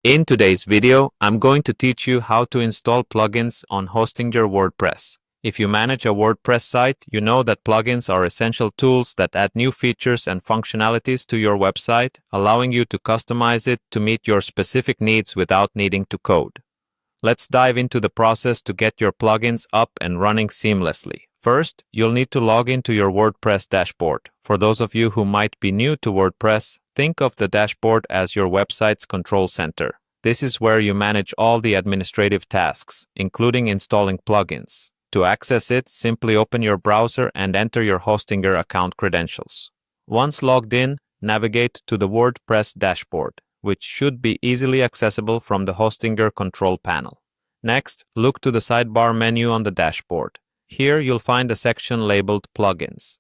In today's video, I'm going to teach you how to install plugins on hosting your WordPress. If you manage a WordPress site, you know that plugins are essential tools that add new features and functionalities to your website, allowing you to customize it to meet your specific needs without needing to code. Let's dive into the process to get your plugins up and running seamlessly. First, you'll need to log into your WordPress dashboard. For those of you who might be new to WordPress, think of the dashboard as your website's control center. This is where you manage all the administrative tasks, including installing plugins. To access it, simply open your browser and enter your Hostinger account credentials. Once logged in, navigate to the WordPress dashboard, which should be easily accessible from the Hostinger control panel. Next, look to the sidebar menu on the dashboard. Here you'll find a section labeled Plugins.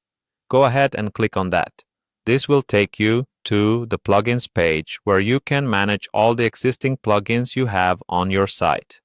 Go ahead and click on that. This will take you to the Plugins page where you can manage all the existing plugins you have on your site.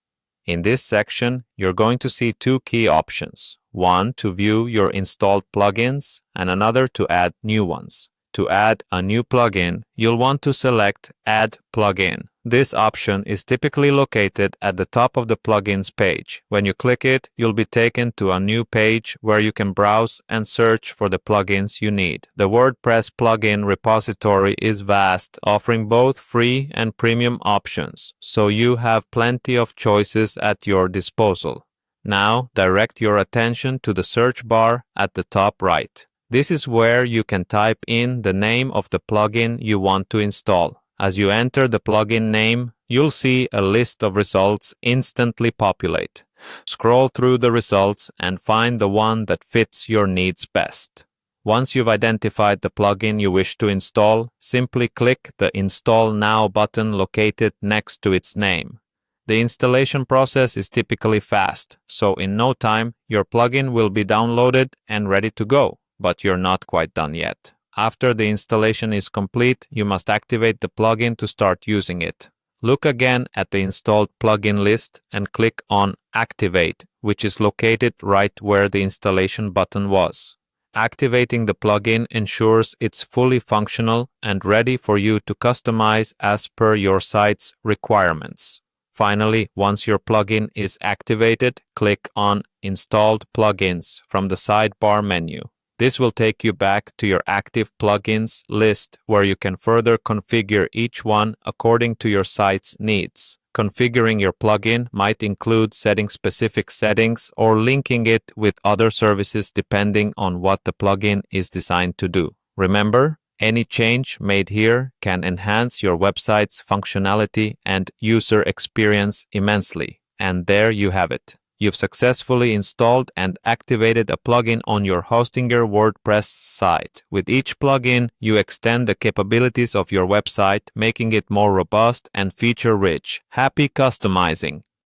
In this section, you're going to see two key options. One to view your installed plugins and another to add new ones. To add a new plugin, you'll want to select Add Plugin. This option is typically located at the top of the plugins page. When you click it, you'll be taken to a new page where you can browse and search for the plugins you need. The WordPress plugin repository is vast, offering both free and premium options, so you have plenty of choices at your disposal. Now, direct your attention to the search bar at the top right. This is where you can type in the name of the plugin you want to install. As you enter the plugin name, you'll see a list of results instantly populate. Scroll through the results and find the one that fits your needs best. Once you've identified the plugin you wish to install, simply click the Install Now button located next to its name. The installation process is typically fast, so in no time, your plugin will be downloaded and ready to go. But you're not quite done yet. After the installation is complete, you must activate the plugin to start using it. Look again at the installed plugin list and click on Activate, which is located right where the installation button was. Activating the plugin ensures it's fully functional and ready for you to customize as per your site's requirements. Finally, once your plugin is activated, click on Installed Plugins from the sidebar menu. This will take you back to your active plugins list where you can further configure each one according to your site's needs. Configuring your plugin might include setting specific settings or linking it with other services depending on what the plugin is designed to do. Remember, any change made here can enhance your website's functionality and user experience immensely. And there you have it. You've successfully installed and activated a plugin on your Hostinger WordPress site. With each plugin, you extend the capabilities of your website, making it more robust and feature-rich. Happy customizing!